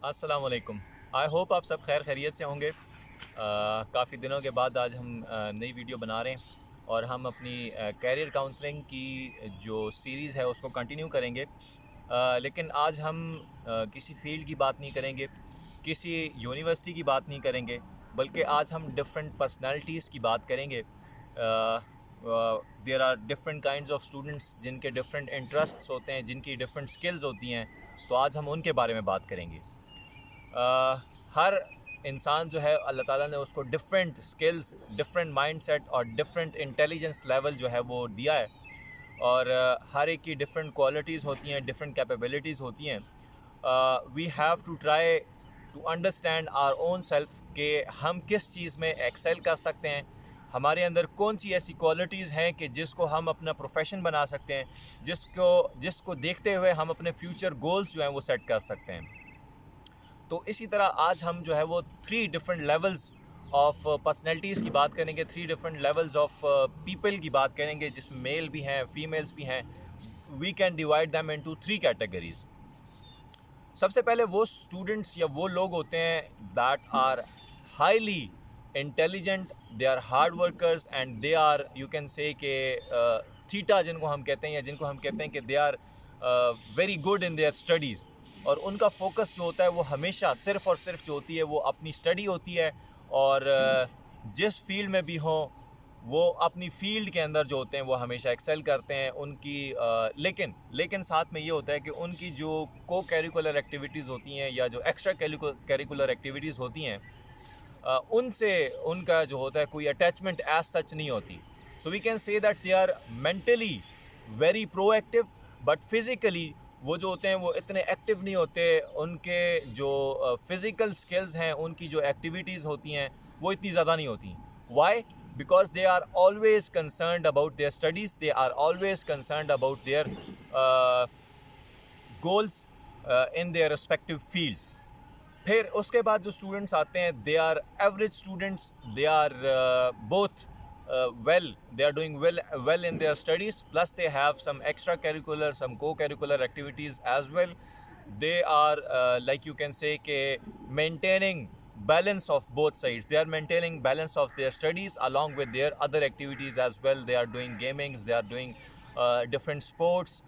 अस्सलाम वालेकुम। I hope आप सब खैर खैरियत से होंगे। काफ़ी दिनों के बाद आज हम नई वीडियो बना रहे हैं और हम अपनी कैरियर काउंसलिंग की जो सीरीज़ है उसको कंटिन्यू करेंगे। लेकिन आज हम किसी फ़ील्ड की बात नहीं करेंगे, किसी यूनिवर्सिटी की बात नहीं करेंगे, बल्कि आज हम डिफरेंट पर्सनैलिटीज़ की बात करेंगे। There are different kinds of students जिनके डिफरेंट इंटरेस्ट्स होते हैं, जिनकी डिफरेंट स्किल्स होती हैं, तो आज हम उनके बारे में बात करेंगे। हर इंसान जो है अल्लाह ताला ने उसको डिफरेंट स्किल्स, डिफरेंट माइंडसेट और डिफरेंट इंटेलिजेंस लेवल जो है वो दिया है और हर एक की डिफरेंट क्वालिटीज़ होती हैं, डिफरेंट कैपेबिलिटीज़ होती हैं। We have to try to understand our own self कि हम किस चीज़ में एक्सेल कर सकते हैं, हमारे अंदर कौन सी ऐसी क्वालिटीज़ हैं कि जिसको हम अपना प्रोफेशन बना सकते हैं, जिसको देखते हुए हम अपने फ्यूचर गोल्स जो हैं वो सेट कर सकते हैं। तो इसी तरह आज हम जो है वो 3 डिफरेंट लेवल्स ऑफ पर्सनैलिटीज़ की बात करेंगे, 3 डिफरेंट लेवल्स ऑफ पीपल की बात करेंगे, जिसमें मेल भी हैं, फीमेल्स भी हैं। We can divide them into 3 categories. सबसे पहले वो स्टूडेंट्स या वो लोग होते हैं that are highly intelligent, they are hard workers and they are, you can say के थीटा जिनको हम कहते हैं, या जिनको हम कहते हैं कि they are very good in their studies. और उनका फोकस जो होता है वो हमेशा सिर्फ़ और सिर्फ जो होती है वो अपनी स्टडी होती है। और जिस फील्ड में भी हों वो अपनी फील्ड के अंदर जो होते हैं वो हमेशा एक्सेल करते हैं। उनकी लेकिन साथ में ये होता है कि उनकी जो को करिकुलर एक्टिविटीज़ होती हैं या जो एक्स्ट्रा करिकुलर एक्टिविटीज़ होती हैं, उनसे उनका जो होता है कोई अटैचमेंट एज सच नहीं होती। So we can say that they are mentally very proactive, but physically वो जो होते हैं वो इतने एक्टिव नहीं होते। उनके जो फिज़िकल स्किल्स हैं, उनकी जो एक्टिविटीज़ होती हैं वो इतनी ज़्यादा नहीं होती। Y? Because they are always concerned about their studies, they are always concerned about their uh, goals in their respective field. फिर उसके बाद जो स्टूडेंट्स आते हैं, they are average students, they are both well, they are doing well in their studies, plus they have some extra curricular, some co-curricular activities as well. They are like you can say ke maintaining balance of both sides. They are maintaining balance of their studies along with their other activities as well. They are doing gamings, they are doing different sports,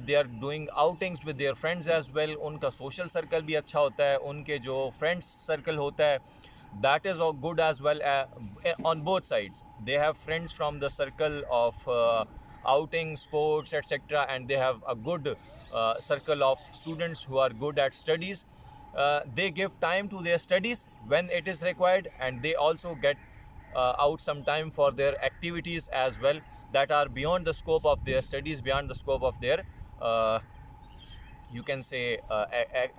they are doing outings with their friends as well. उनका social circle भी अच्छा होता है, उनके जो friends circle होता है that is all good as well, on both sides. They have friends from the circle of outing, sports, etc., and they have a good circle of students who are good at studies. They give time to their studies when it is required, and they also get out some time for their activities as well that are beyond the scope of their studies, beyond the scope of their you can से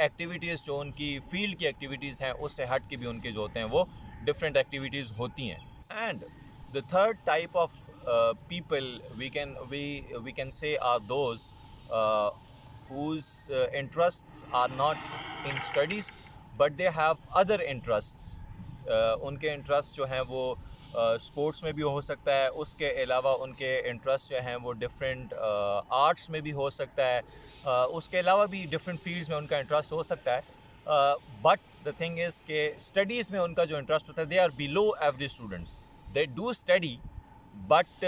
activities. जो उनकी field की activities हैं उससे हट के भी उनके जो होते हैं वो डिफरेंट एक्टिविटीज़ होती हैं। And the third type of people we can say are those whose interests are not in studies but they have other interests. उनके इंटरेस्ट जो हैं वो स्पोर्ट्स में भी हो सकता है, उसके अलावा उनके इंटरेस्ट जो हैं वो डिफरेंट आर्ट्स में भी हो सकता है, उसके अलावा भी डिफरेंट फील्ड्स में उनका इंटरेस्ट हो सकता है। बट द थिंग इज़ के स्टडीज़ में उनका जो इंटरेस्ट होता है, they are below average students. They do study but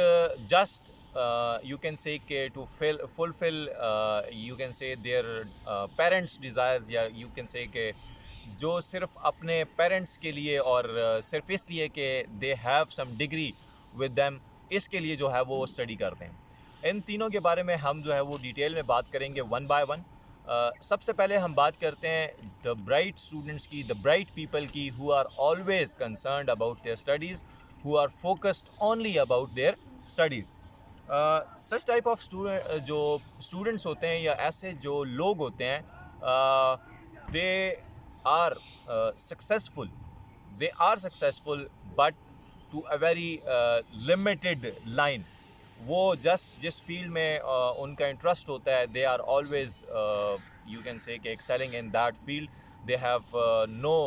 just you can say to fulfill you can say their parents desires, या you can say कि जो सिर्फ अपने पेरेंट्स के लिए और सिर्फ इसलिए कि they have some degree with them, इसके लिए जो है वो स्टडी करते हैं। इन तीनों के बारे में हम जो है वो डिटेल में बात करेंगे वन बाय वन। सबसे पहले हम बात करते हैं द ब्राइट स्टूडेंट्स की, द ब्राइट पीपल की, who are always concerned about their studies, who are focused only about their studies. Such type of जो students होते हैं या ऐसे जो लोग होते हैं, they are successful, but to a very limited line. वो जस्ट जिस फील्ड में उनका इंटरेस्ट होता है, they are always you can say excelling in that field. They have no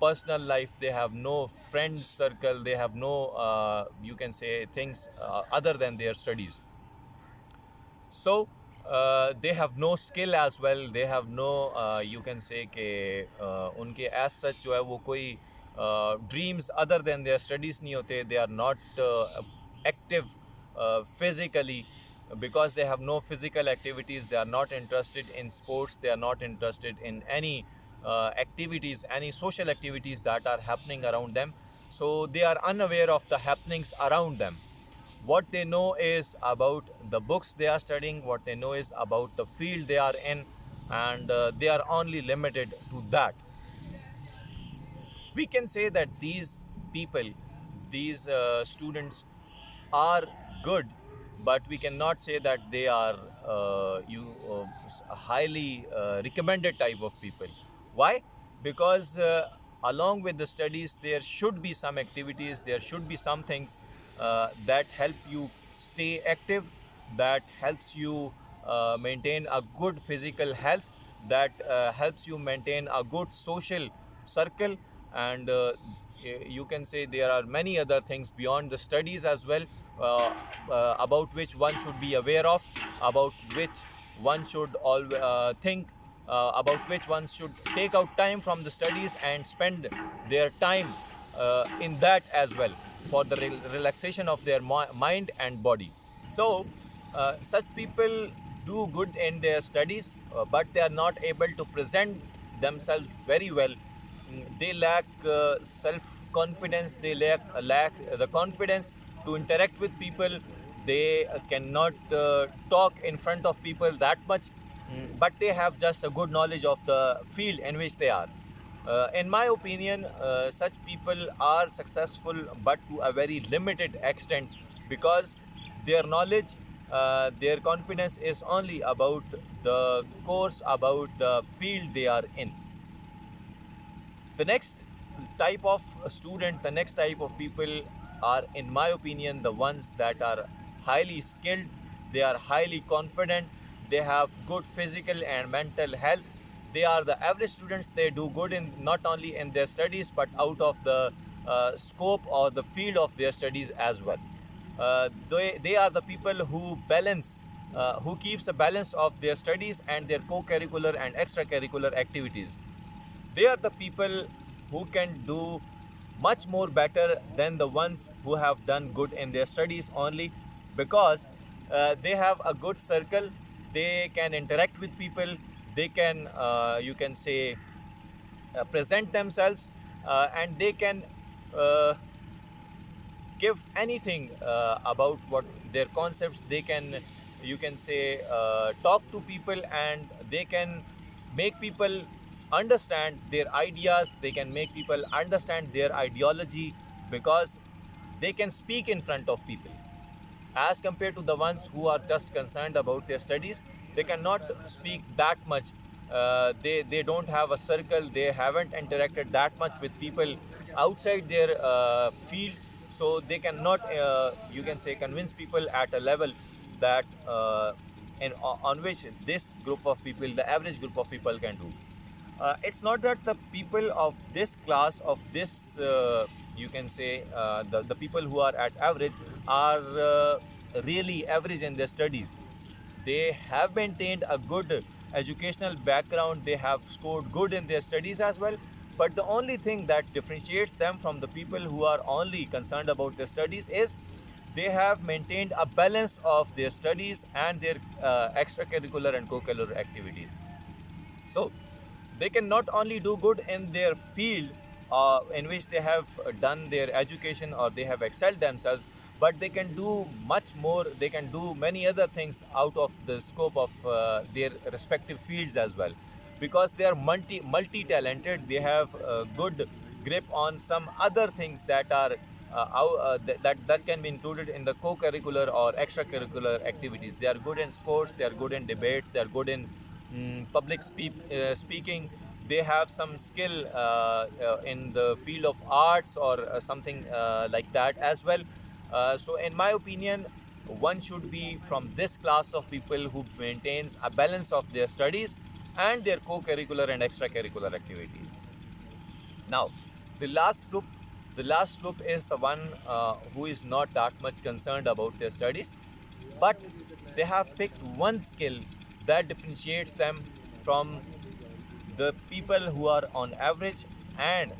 personal life, they have no friend circle, they have no you can say things other than their studies. So they have no skill as well. They have no you can say कि उनके as such जो है वो कोई dreams other than their studies नहीं होते. They are not active physically because they have no physical activities. They are not interested in sports. They are not interested in any activities, any social activities that are happening around them. So they are unaware of the happenings around them. What they know is about the books they are studying, what they know is about the field they are in, and they are only limited to that. We can say that these people, these students are good, but we cannot say that they are highly recommended type of people. Why? Because along with the studies, there should be some activities, there should be some things that help you stay active, that helps you maintain a good physical health, that helps you maintain a good social circle, and you can say there are many other things beyond the studies as well, about which one should be aware of, about which one should think, about which one should take out time from the studies and spend their time in that as well for the relaxation of their mind and body. So such people do good in their studies, but they are not able to present themselves very well. They lack self-confidence. They lack the confidence to interact with people. They cannot talk in front of people that much, but they have just a good knowledge of the field in which they are. In my opinion, such people are successful, but to a very limited extent, because their knowledge, their confidence is only about the course, about the field they are in. The next type of student, the next type of people are, in my opinion, the ones that are highly skilled, they are highly confident, they have good physical and mental health. They are the average students. They do good in not only in their studies but out of the scope or the field of their studies as well. They are the people who balance, who keeps a balance of their studies and their co-curricular and extracurricular activities. They are the people who can do much more better than the ones who have done good in their studies only, because they have a good circle. They can interact with people. They can, you can say, present themselves, and they can give anything about what their concepts. They can, you can say, talk to people, and they can make people understand their ideas. They can make people understand their ideology, because they can speak in front of people, as compared to the ones who are just concerned about their studies. They cannot speak that much. They don't have a circle. They haven't interacted that much with people outside their field, so they cannot, you can say, convince people at a level that on which this group of people, the average group of people, can do. It's not that the people of this class, of this, you can say, the people who are at average are really average in their studies. They have maintained a good educational background. They have scored good in their studies as well. But the only thing that differentiates them from the people who are only concerned about their studies is they have maintained a balance of their studies and their extracurricular and co-curricular activities. So they can not only do good in their field in which they have done their education or they have excelled themselves, but they can do much more. They can do many other things out of the scope of their respective fields as well, because they are multi-talented. They have good grip on some other things that are that can be included in the co-curricular or extracurricular activities. They are good in sports. They are good in debates. They are good in public speaking. They have some skill in the field of arts or something like that as well. So in my opinion, one should be from this class of people who maintains a balance of their studies and their co-curricular and extracurricular activities. Now, the last group is the one who is not that much concerned about their studies, but they have picked one skill that differentiates them from the people who are on average and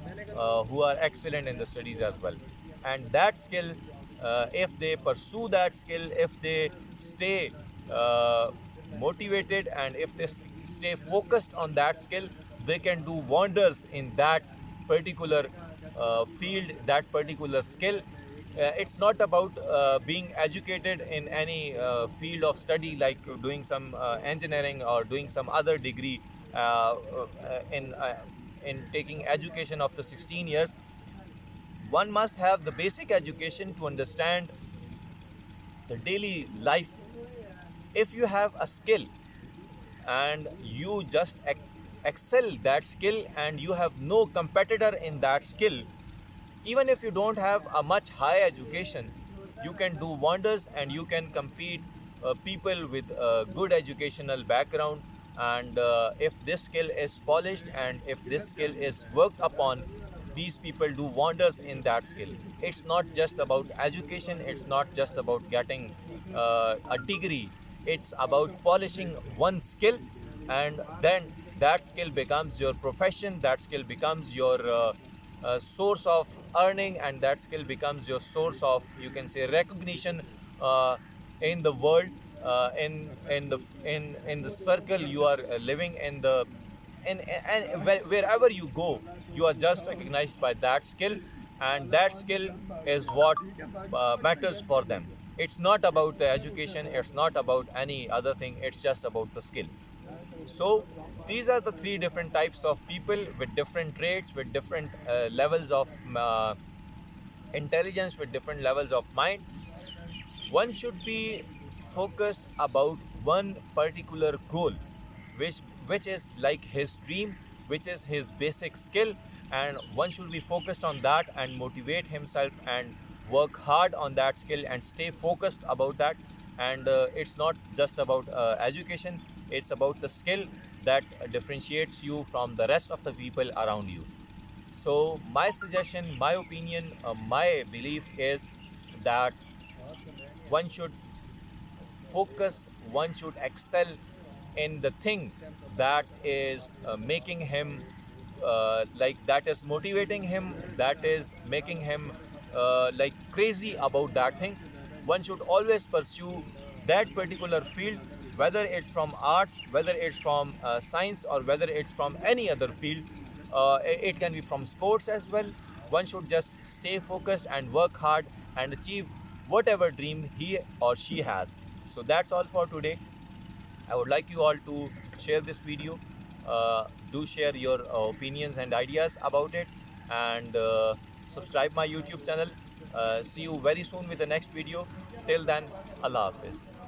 who are excellent in the studies as well. And that skill, if they pursue that skill, if they stay motivated, and if they stay focused on that skill, they can do wonders in that particular field, that particular skill. It's not about being educated in any field of study, like doing some engineering or doing some other degree, in taking education of the 16 years. One must have the basic education to understand the daily life. If you have a skill and you just excel that skill, and you have no competitor in that skill, even if you don't have a much high education, you can do wonders and you can compete people with a good educational background. And if this skill is polished and if this skill is worked upon, these people do wonders in that skill. It's not just about education, it's not just about getting a degree, it's about polishing one skill, and then that skill becomes your profession, that skill becomes your source of earning, and that skill becomes your source of, you can say, recognition in the world, in the circle you are living in, the and wherever you go, you are just recognized by that skill, and that skill is what matters for them. It's not about the education, it's not about any other thing, it's just about the skill. So these are the three different types of people with different traits, with different levels of intelligence, with different levels of mind. One should be focused about one particular goal, which which is like his dream, which is his basic skill, and one should be focused on that and motivate himself and work hard on that skill and stay focused about that. And it's not just about education, it's about the skill that differentiates you from the rest of the people around you. So my suggestion, my opinion, my belief is that one should focus, one should excel in the thing that is making him like that is motivating him, that is making him like crazy about that thing. One should always pursue that particular field, whether it's from arts, whether it's from science, or whether it's from any other field. It can be from sports as well. One should just stay focused and work hard and achieve whatever dream he or she has. So that's all for today. I would like you all to share this video. Do share your opinions and ideas about it, and subscribe my YouTube channel. See you very soon with the next video. Till then, Allah Hafiz.